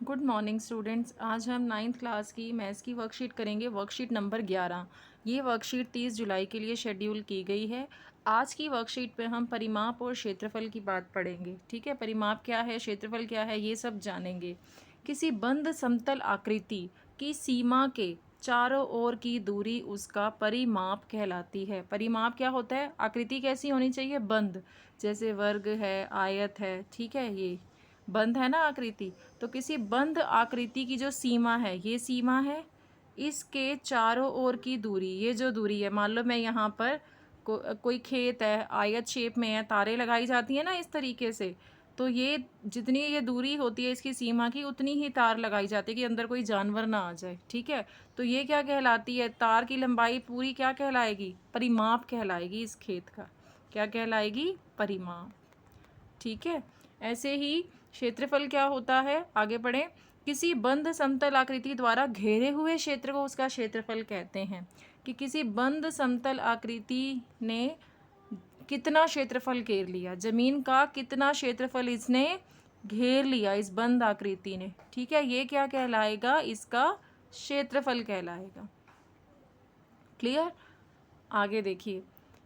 Good morning students. आज हम ninth class की मैथ्स की वर्कशीट करेंगे, वर्कशीट नंबर 11। ये वर्कशीट 30 जुलाई के लिए शेड्यूल की गई है। आज की वर्कशीट पे हम परिमाप और क्षेत्रफल की बात पढ़ेंगे। ठीक है, परिमाप क्या है, क्षेत्रफल क्या है, ये सब जानेंगे। किसी बंद समतल आकृति की सीमा के चारों ओर की दूरी उसका परिमाप कहलाती है। परिमाप क्या होता है? आकृति कैसी होनी चाहिए? बंद, जैसे वर्ग है, आयत है। ठीक है, ये बंद है ना आकृति। तो किसी बंद आकृति की जो सीमा है, ये सीमा है, इसके चारों ओर की दूरी, ये जो दूरी है, मान लो मैं यहाँ पर कोई खेत है, आयत शेप में है, तारे लगाई जाती है ना इस तरीके से, तो ये जितनी ये दूरी होती है इसकी सीमा की, उतनी ही तार लगाई जाती है कि अंदर कोई जानवर ना आ जाए। ठीक है, तो ये क्या कहलाती है? तार की लंबाई पूरी क्या कहलाएगी? परिमाप कहलाएगी इस खेत का। क्या कहलाएगी? परिमाप। ठीक है, ऐसे ही क्षेत्रफल क्या होता है? आगे बढ़ें। किसी बंद समतल आकृति द्वारा घेरे हुए क्षेत्र को उसका क्षेत्रफल कहते हैं। कि किसी बंद समतल आकृति ने कितना क्षेत्रफल घेर लिया, जमीन का कितना क्षेत्रफल इसने घेर लिया इस बंद आकृति ने। ठीक है, ये क्या कहलाएगा? इसका क्षेत्रफल कहलाएगा। क्लियर? आगे देखिए,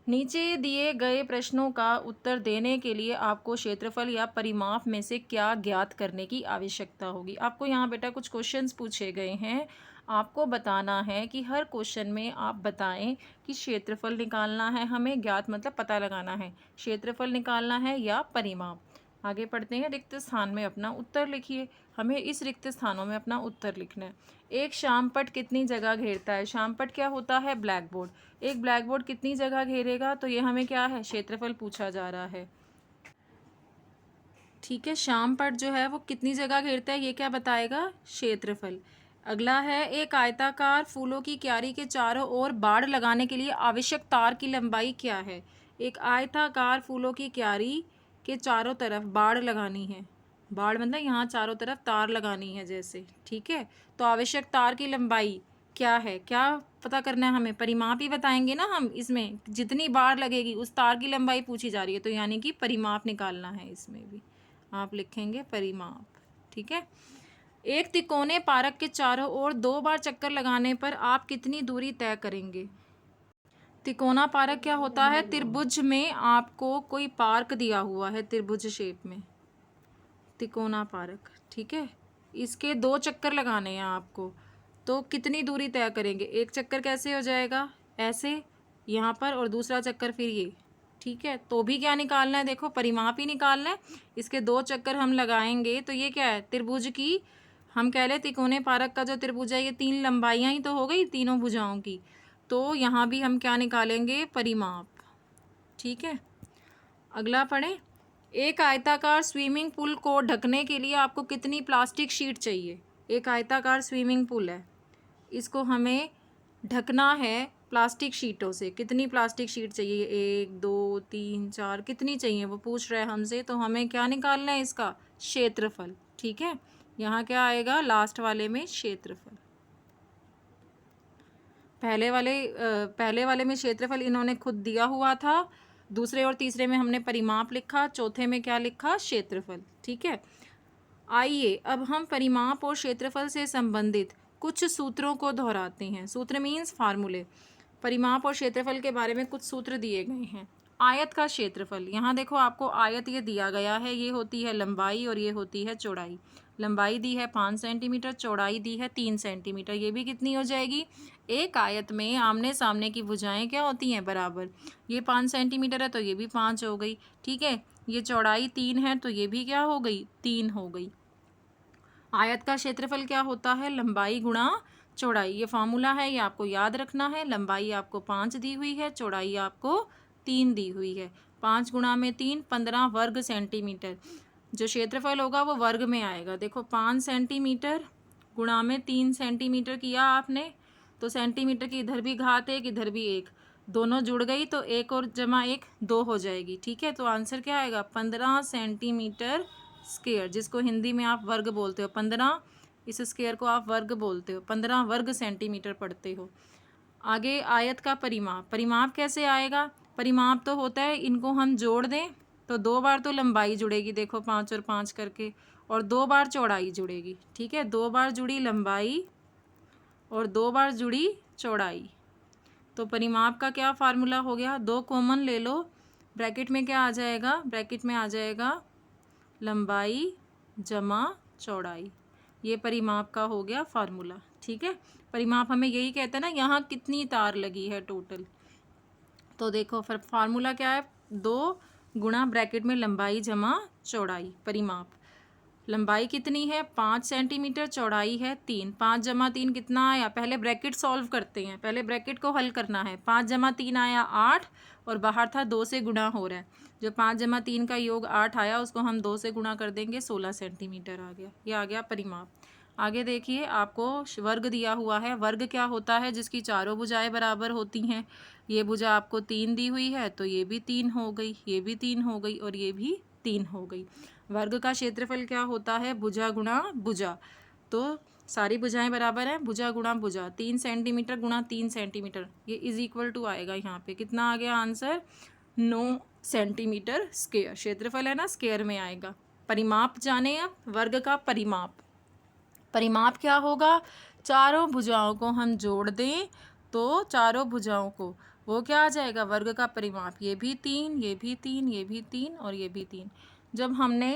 नीचे दिए गए प्रश्नों का उत्तर देने के लिए आपको क्षेत्रफल या परिमाप में से क्या ज्ञात करने की आवश्यकता होगी। आपको यहाँ बेटा कुछ क्वेश्चंस पूछे गए हैं, आपको बताना है कि हर क्वेश्चन में आप बताएं कि क्षेत्रफल निकालना है हमें, ज्ञात मतलब पता लगाना है, क्षेत्रफल निकालना है या परिमाप। आगे पढ़ते हैं। रिक्त स्थान में अपना उत्तर लिखिए। हमें इस रिक्त स्थानों में अपना उत्तर लिखना है। एक श्यामपट्ट कितनी जगह घेरता है? श्यामपट्ट क्या होता है? Black board. एक ब्लैक बोर्ड कितनी जगह घेरेगा? तो ये हमें क्या है? क्षेत्रफल पूछा जा रहा है। ठीक है, श्यामपट्ट जो है वो कितनी जगह घेरता है, ये क्या बताएगा? क्षेत्रफल। अगला है, एक आयताकार फूलों की क्यारी के चारों ओर बाड़ लगाने के लिए आवश्यक तार की लंबाई क्या है? एक आयताकार फूलों की क्यारी के चारों तरफ बाड़ लगानी है। बाड़ मतलब यहाँ चारों तरफ तार लगानी है जैसे। ठीक है, तो आवश्यक तार की लंबाई क्या है? क्या पता करना है हमें? परिमाप ही बताएंगे ना हम। इसमें जितनी बाड़ लगेगी उस तार की लंबाई पूछी जा रही है, तो यानी कि परिमाप निकालना है। इसमें भी आप लिखेंगे परिमाप। ठीक है, एक तिकोने पार्क के चारों ओर 2 बार चक्कर लगाने पर आप कितनी दूरी तय करेंगे? तिकोना पार्क क्या होता है? त्रिभुज में आपको कोई पार्क दिया हुआ है, त्रिभुज शेप में, तिकोना पार्क। ठीक है, इसके 2 चक्कर लगाने हैं आपको, तो कितनी दूरी तय करेंगे? एक चक्कर कैसे हो जाएगा? ऐसे यहाँ पर, और दूसरा चक्कर फिर ये। ठीक है, तो भी क्या निकालना है? देखो, परिमाप ही निकालना है। इसके 2 चक्कर हम लगाएंगे तो ये क्या है? त्रिभुज की, हम कह ले तिकोने पार्क का जो त्रिभुज है, ये 3 लंबाइयाँ ही तो हो गई तीनों भुजाओं की। तो यहाँ भी हम क्या निकालेंगे? परिमाप। ठीक है, अगला पढ़ें। एक आयताकार स्विमिंग पूल को ढकने के लिए आपको कितनी प्लास्टिक शीट चाहिए? एक आयताकार स्विमिंग पूल है, इसको हमें ढकना है प्लास्टिक शीटों से। कितनी प्लास्टिक शीट चाहिए? 1 2 3 4, कितनी चाहिए वो पूछ रहे हैं हमसे। तो हमें क्या निकालना है? इसका क्षेत्रफल। ठीक है, यहाँ क्या आएगा? लास्ट वाले में क्षेत्रफल। पहले वाले में क्षेत्रफल इन्होंने खुद दिया हुआ था, दूसरे और तीसरे में हमने परिमाप लिखा, चौथे में क्या लिखा? क्षेत्रफल। ठीक है, आइए अब हम परिमाप और क्षेत्रफल से संबंधित कुछ सूत्रों को दोहराते हैं। सूत्र मीन्स फार्मूले। परिमाप और क्षेत्रफल के बारे में कुछ सूत्र दिए गए हैं। आयत का क्षेत्रफल, यहाँ देखो आपको आयत ये दिया गया है, ये होती है लंबाई और ये होती है चौड़ाई। लंबाई दी है 5 सेंटीमीटर, चौड़ाई दी है 3 सेंटीमीटर। ये भी कितनी हो जाएगी? एक आयत में आमने सामने की भुजाएं क्या होती हैं? बराबर। ये 5 सेंटीमीटर है तो ये भी 5 हो गई। ठीक है, ये चौड़ाई 3 है तो ये भी क्या हो गई? 3 हो गई। आयत का क्षेत्रफल क्या होता है? लंबाई गुणा चौड़ाई। ये फार्मूला है, ये आपको याद रखना है। लंबाई आपको 5 दी हुई है, चौड़ाई आपको 3 दी हुई है। 5 गुणा में 3, 15 वर्ग सेंटीमीटर। जो क्षेत्रफल होगा वो वर्ग में आएगा। देखो, 5 सेंटीमीटर गुणा में 3 सेंटीमीटर किया आपने, तो सेंटीमीटर की इधर भी घात 1, इधर भी 1, दोनों जुड़ गई तो 1 और जमा 1 2 हो जाएगी। ठीक है, तो आंसर क्या आएगा? 15 सेंटीमीटर स्क्वायर, जिसको हिंदी में आप वर्ग बोलते हो। 15, इस स्क्वायर को आप वर्ग बोलते हो, 15 वर्ग सेंटीमीटर पढ़ते हो। आगे आयत का परिमाप। परिमाप कैसे आएगा? परिमाप तो होता है, इनको हम जोड़ दें तो 2 बार तो लंबाई जुड़ेगी, देखो 5 और 5 करके, और 2 बार चौड़ाई जुड़ेगी, ठीक है। 2 बार जुड़ी लंबाई और 2 बार जुड़ी चौड़ाई, तो परिमाप का क्या फार्मूला हो गया, 2 कॉमन ले लो, ब्रैकेट में क्या आ जाएगा, ब्रैकेट में आ जाएगा लंबाई जमा चौड़ाई, ये परिमाप का हो गया फार्मूला, ठीक है। परिमाप हमें यही कहते हैं ना, यहाँ कितनी तार लगी है टोटल। तो देखो फिर फार्मूला क्या है, 2 गुणा ब्रैकेट में लंबाई जमा चौड़ाई, परिमाप। लंबाई कितनी है 5 सेंटीमीटर, चौड़ाई है 3, 5 जमा 3 कितना आया, पहले ब्रैकेट सॉल्व करते हैं, पहले ब्रैकेट को हल करना है। 5 जमा 3 आया 8 और बाहर था 2 से गुणा हो रहा है, जो 5 जमा 3 का योग 8 आया उसको हम 2 से गुणा कर देंगे, 16 सेंटीमीटर आ गया, ये आ गया परिमाप। आगे देखिए आपको वर्ग दिया हुआ है, वर्ग क्या होता है, जिसकी चारों भुजाएं बराबर होती हैं। ये भुजा आपको 3 दी हुई है तो ये भी 3 हो गई, ये भी 3 हो गई और ये भी 3 हो गई। वर्ग का क्षेत्रफल क्या होता है, भुजा गुणा भुजा, तो सारी भुजाएं बराबर हैं, भुजा गुणा भुजा, 3 सेंटीमीटर गुणा 3 सेंटीमीटर, ये इज इक्वल टू आएगा यहाँ पे कितना आ गया आंसर, 9 सेंटीमीटर स्क्वायर। क्षेत्रफल है ना, स्क्वायर में आएगा। परिमाप जाने अब वर्ग का परिमाप। परिमाप क्या होगा, चारों भुजाओं को हम जोड़ दें तो चारों भुजाओं को वो क्या आ जाएगा, वर्ग का परिमाप। ये भी 3, ये भी 3, ये भी 3 और ये भी 3। जब हमने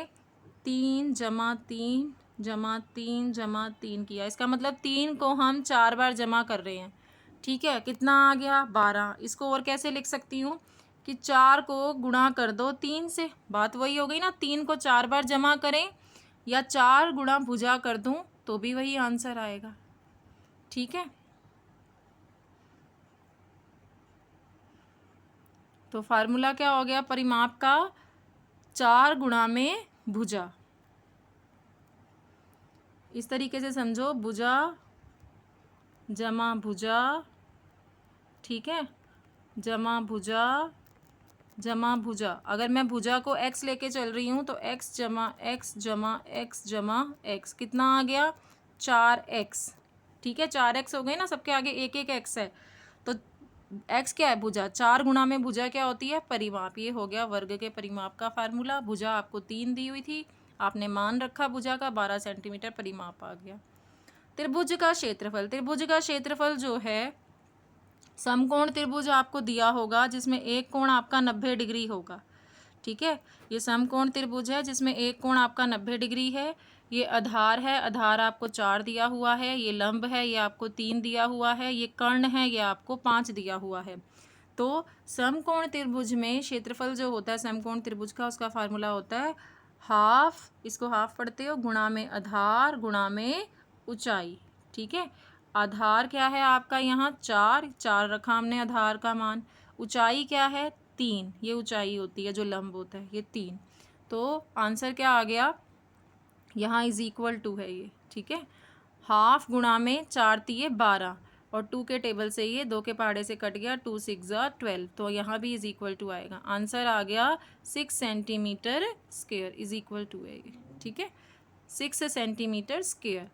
3 जमा 3 जमा 3 जमा 3 किया, इसका मतलब 3 को हम 4 बार जमा कर रहे हैं, ठीक है। कितना आ गया 12। इसको और कैसे लिख सकती हूँ कि 4 को गुणा कर दो 3 से, बात वही हो गई ना, 3 को 4 बार जमा करें या 4 गुणा भुजा कर दूं तो भी वही आंसर आएगा, ठीक है। तो फार्मूला क्या हो गया परिमाप का, 4 गुणा में भुजा। इस तरीके से समझो, भुजा जमा भुजा, ठीक है, जमा भुजा जमा भुजा। अगर मैं भुजा को x लेके चल रही हूँ तो x जमा x जमा x जमा x कितना आ गया 4x, ठीक है। 4x हो गए ना, सबके आगे एक एक x है, तो x क्या है भुजा, 4 गुणा में भुजा क्या होती है परिमाप। ये हो गया वर्ग के परिमाप का फार्मूला। भुजा आपको 3 दी हुई थी, आपने मान रखा भुजा का, 12 सेंटीमीटर परिमाप आ गया। त्रिभुज का क्षेत्रफल, त्रिभुज का क्षेत्रफल जो है, समकोण त्रिभुज आपको दिया होगा जिसमें एक कोण आपका 90 डिग्री होगा, ठीक है। ये समकोण त्रिभुज है जिसमें एक कोण आपका 90 डिग्री है। ये आधार है, आधार आपको 4 दिया हुआ है। ये लंब है, ये आपको 3 दिया हुआ है। ये कर्ण है, ये आपको 5 दिया हुआ है। तो समकोण त्रिभुज में क्षेत्रफल जो होता है समकोण त्रिभुज का, उसका फार्मूला होता है हाफ, इसको हाफ पढ़ते हो, गुणा में आधार गुणा में ऊंचाई, ठीक है। आधार क्या है आपका यहाँ 4, 4 रखा हमने आधार का मान। ऊंचाई क्या है 3, ये ऊंचाई होती है जो लंब होता है, ये 3। तो आंसर क्या आ गया यहाँ इज इक्वल टू है ये, ठीक है। हाफ गुणा में 4 तिये 12 और 2 के टेबल से ये 2 के पहाड़े से कट गया, 2 6 12, तो यहाँ भी इज इक्वल टू आएगा। आंसर आ गया 6 centimetre square is equal to है ये, ठीक है, 6 सेंटीमीटर स्क्वायर।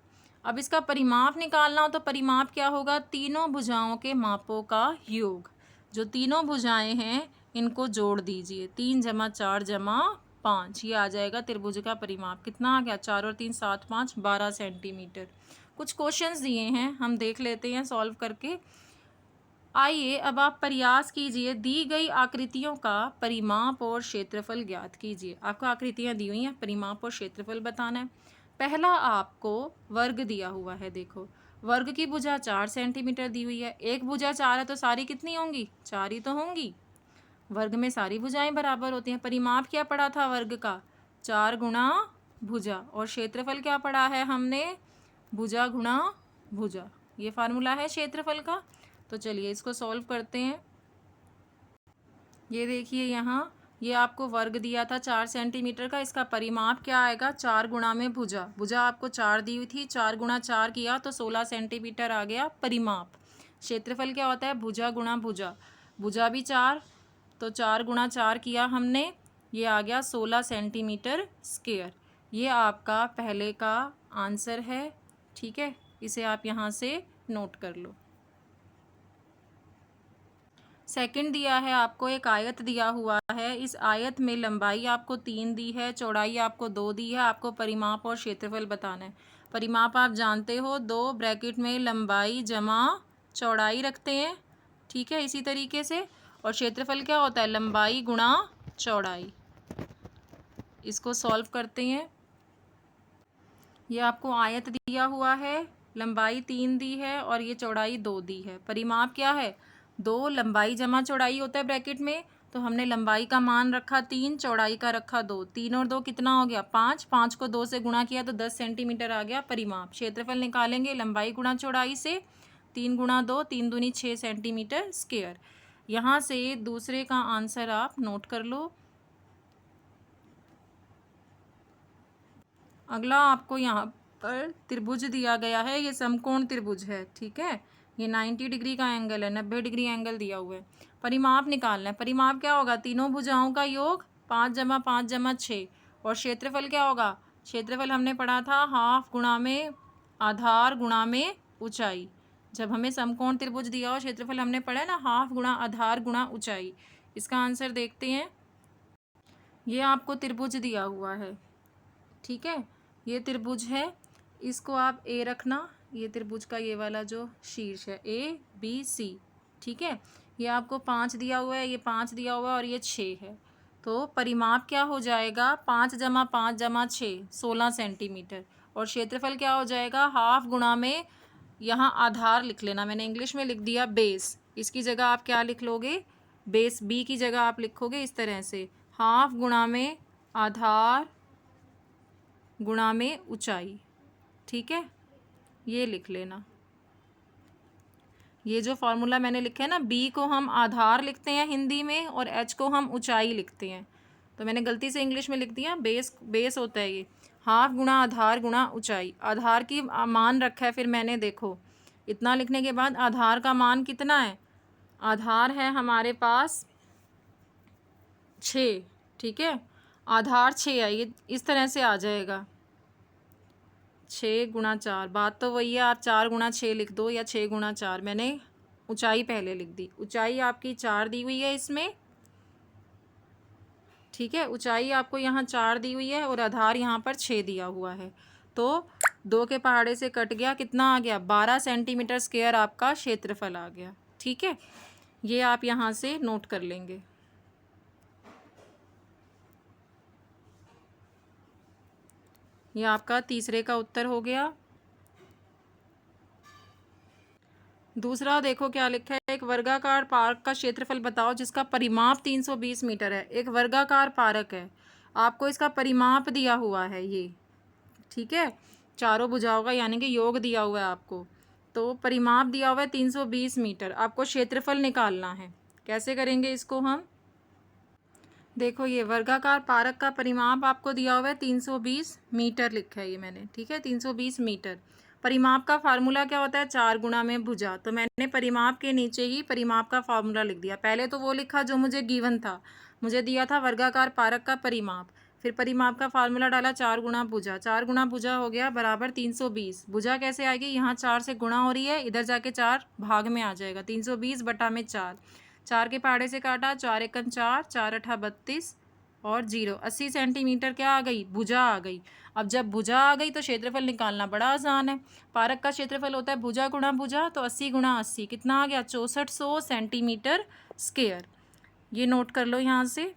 अब इसका परिमाप निकालना हो तो परिमाप क्या होगा, तीनों भुजाओं के मापों का योग। जो तीनों भुजाएं हैं इनको जोड़ दीजिए, 3 जमा 4 जमा 5, ये आ जाएगा त्रिभुज का परिमाप। कितना आ गया 4 और 3 7 5 12 सेंटीमीटर। कुछ क्वेश्चंस दिए हैं, हम देख लेते हैं सॉल्व करके। आइए अब आप प्रयास कीजिए, दी गई आकृतियों का परिमाप और क्षेत्रफल ज्ञात कीजिए। आपको आकृतियां दी हुई हैं, परिमाप और क्षेत्रफल बताना है। पहला आपको वर्ग दिया हुआ है, देखो वर्ग की भुजा 4 सेंटीमीटर दी हुई है। एक भुजा 4 है तो सारी कितनी होंगी, 4 ही तो होंगी। वर्ग में सारी भुजाएं बराबर होती हैं। परिमाप क्या पढ़ा था वर्ग का, 4 गुणा भुजा, और क्षेत्रफल क्या पढ़ा है हमने, भुजा गुणा भुजा। ये फार्मूला है क्षेत्रफल का। तो चलिए इसको सॉल्व करते हैं। ये देखिए यहाँ ये आपको वर्ग दिया था 4 सेंटीमीटर का, इसका परिमाप क्या आएगा 4 गुणा में भुजा। भुजा आपको 4 दी हुई थी, 4 गुणा 4 किया तो 16 सेंटीमीटर आ गया परिमाप। क्षेत्रफल क्या होता है भुजा गुणा भुजा, भुजा भी 4 तो 4 गुणा 4 किया हमने, ये आ गया 16 सेंटीमीटर स्क्वायर। ये आपका पहले का आंसर है, ठीक है, इसे आप यहाँ से नोट कर लो। सेकंड दिया है आपको एक आयत दिया हुआ है। इस आयत में लंबाई आपको 3 दी है, चौड़ाई आपको 2 दी है। आपको परिमाप और क्षेत्रफल बताना है। परिमाप आप जानते हो, 2 ब्रैकेट में लंबाई जमा चौड़ाई रखते हैं, ठीक है, इसी तरीके से। और क्षेत्रफल क्या होता है? लंबाई गुणा चौड़ाई। इसको सॉल्व करते हैं। ये आपको आयत दिया हुआ है, लंबाई 3 दी है और ये चौड़ाई 2 दी है। परिमाप क्या है? 2 लंबाई जमा चौड़ाई होता है ब्रैकेट में, तो हमने लंबाई का मान रखा 3, चौड़ाई का रखा 2। 3 और 2 कितना हो गया? 5। 5 को 2 से गुणा किया तो 10 सेंटीमीटर आ गया परिमाप। क्षेत्रफल निकालेंगे लंबाई गुणा चौड़ाई से, 3 गुणा 2, 3 दूनी 6 सेंटीमीटर स्क्वायर। यहाँ से दूसरे का आंसर आप नोट कर लो। अगला आपको यहाँ पर त्रिभुज दिया गया है, ये समकोण त्रिभुज है, ठीक है। ये 90 डिग्री का एंगल है, 90 डिग्री एंगल दिया हुआ है। परिमाप निकालना है। परिमाप क्या होगा? तीनों भुजाओं का योग 5 जमा 5 जमा 6। और क्षेत्रफल क्या होगा? क्षेत्रफल हमने पढ़ा था हाफ गुणा में आधार गुणा में ऊंचाई। जब हमें समकोण त्रिभुज दिया हो, क्षेत्रफल हमने पढ़ा है ना, हाफ गुणा आधार गुणा ऊंचाई। इसका आंसर देखते हैं। ये आपको त्रिभुज दिया हुआ है, ठीक है। ये त्रिभुज है, इसको आप ए रखना। ये त्रिभुज का ये वाला जो शीर्ष है ABC, ठीक है। ये आपको 5 दिया हुआ है, ये 5 दिया हुआ है और ये 6 है। तो परिमाप क्या हो जाएगा? 5 जमा 5 जमा 6, 16 सेंटीमीटर। और क्षेत्रफल क्या हो जाएगा? हाफ गुणा में, यहाँ आधार लिख लेना, मैंने इंग्लिश में लिख दिया बेस। इसकी जगह आप क्या लिख लोगे? बेस B की जगह आप लिखोगे इस तरह से, हाफ गुणा में आधार गुणा में ऊंचाई, ठीक है। ये लिख लेना। ये जो फॉर्मूला मैंने लिखा है ना, B को हम आधार लिखते हैं हिंदी में और H को हम ऊंचाई लिखते हैं, तो मैंने गलती से इंग्लिश में लिख दिया। बेस होता है ये, हाफ गुणा आधार गुणा ऊंचाई। आधार की मान रखा है, फिर मैंने देखो इतना लिखने के बाद आधार का मान कितना है? आधार है हमारे पास 6, ठीक है। आधार 6 है, ये इस तरह से आ जाएगा 6 गुणा 4। बात तो वही है, आप 4 गुणा 6 लिख दो या 6 गुणा 4। मैंने ऊंचाई पहले लिख दी। ऊंचाई आपकी 4 दी हुई है इसमें, ठीक है। ऊंचाई आपको यहाँ 4 दी हुई है और आधार यहाँ पर 6 दिया हुआ है। तो 2 के पहाड़े से कट गया, कितना आ गया? 12 सेंटीमीटर स्क्वायर आपका क्षेत्रफल आ गया, ठीक है। ये आप यहाँ से नोट कर लेंगे। ये आपका तीसरे का उत्तर हो गया। दूसरा देखो क्या लिखा है, एक वर्गाकार पार्क का क्षेत्रफल बताओ जिसका परिमाप 320 मीटर है। एक वर्गाकार पार्क है, आपको इसका परिमाप दिया हुआ है ये, ठीक है, चारों भुजाओं का, यानी कि योग दिया हुआ है आपको। तो परिमाप दिया हुआ है 320 मीटर, आपको क्षेत्रफल निकालना है। कैसे करेंगे इसको हम? देखो ये वर्गाकार पार्क का परिमाप आपको दिया हुआ है 320 मीटर लिखा है ये मैंने, ठीक है, 320 मीटर। परिमाप का फार्मूला क्या होता है? 4 गुणा में भुजा। तो मैंने परिमाप के नीचे ही परिमाप का फार्मूला लिख दिया। पहले तो वो लिखा जो मुझे गिवन था, मुझे दिया था वर्गाकार पार्क का परिमाप। फिर परिमाप का फार्मूला डाला 4 गुणा भुजा। 4 गुणा भुजा हो गया बराबर 320। भुजा कैसे आएगी? यहाँ 4 से गुणा हो रही है, इधर जाके 4 भाग में आ जाएगा, 320 बटा में 4। 4 के पहाड़े से काटा, 4 एकम 4, 4 अठा 32 और 0, 80 सेंटीमीटर क्या आ गई? भुजा आ गई। अब जब भुजा आ गई तो क्षेत्रफल निकालना बड़ा आसान है। पार्क का क्षेत्रफल होता है भुजा गुणा भुजा, तो 80 गुणा 80 कितना आ गया? 6400 सेंटीमीटर स्क्वायर। ये नोट कर लो यहाँ से।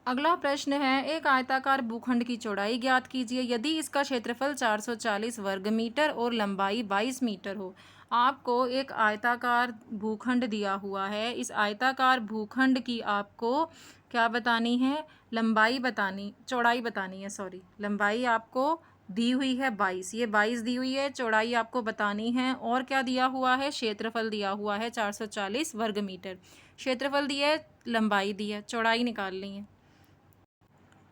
अगला प्रश्न है, एक आयताकार भूखंड की चौड़ाई ज्ञात कीजिए यदि इसका क्षेत्रफल 440 वर्ग मीटर और लंबाई 22 मीटर हो। आपको एक आयताकार भूखंड दिया हुआ है, इस आयताकार भूखंड की आपको क्या बतानी है? लंबाई बतानी, चौड़ाई बतानी है, सॉरी, लंबाई आपको दी हुई है 22, ये 22 दी हुई है, चौड़ाई आपको बतानी है, और क्या दिया हुआ है? क्षेत्रफल दिया हुआ है 440 वर्ग मीटर। क्षेत्रफल दिया है, लंबाई दी है, चौड़ाई निकालनी है।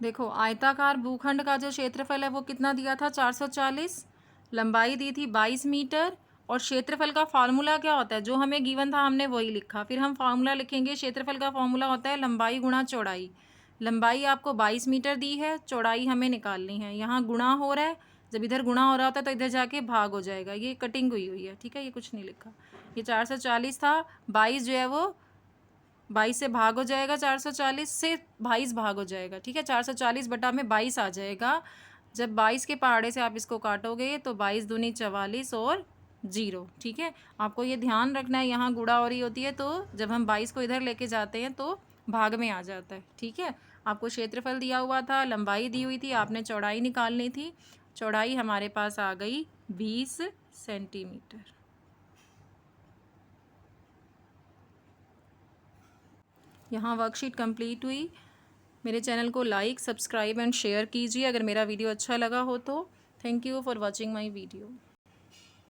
देखो आयताकार भूखंड का जो क्षेत्रफल है वो कितना दिया था? 440, लंबाई दी थी 22 मीटर, और क्षेत्रफल का फार्मूला क्या होता है? जो हमें गिवन था हमने वही लिखा। फिर हम फार्मूला लिखेंगे, क्षेत्रफल का फार्मूला होता है लंबाई गुणा चौड़ाई। लंबाई आपको 22 मीटर दी है, चौड़ाई हमें निकालनी है, यहाँ गुणा हो रहा है, जब इधर गुणा हो रहा होता है तो इधर जाके भाग हो जाएगा, ये कटिंग हुई है, ठीक है, ये कुछ नहीं लिखा। ये 440 था, 22 जो है वो 22 से भाग हो जाएगा, 440 से 22 भाग हो जाएगा, ठीक है, 440 बटा में 22 आ जाएगा। जब 22 के पहाड़े से आप इसको काटोगे तो 22 दूनी 44 और 0, ठीक है। आपको ये ध्यान रखना है, यहाँ गुणा हो रही होती है तो जब हम 22 को इधर लेके जाते हैं तो भाग में आ जाता है, ठीक है। आपको क्षेत्रफल दिया हुआ था, लंबाई दी हुई थी, आपने चौड़ाई निकालनी थी। चौड़ाई हमारे पास आ गई 20 सेंटीमीटर। यहाँ वर्कशीट कंप्लीट हुई। मेरे चैनल को लाइक, सब्सक्राइब एंड शेयर कीजिए अगर मेरा वीडियो अच्छा लगा हो तो। Thank you for watching my video.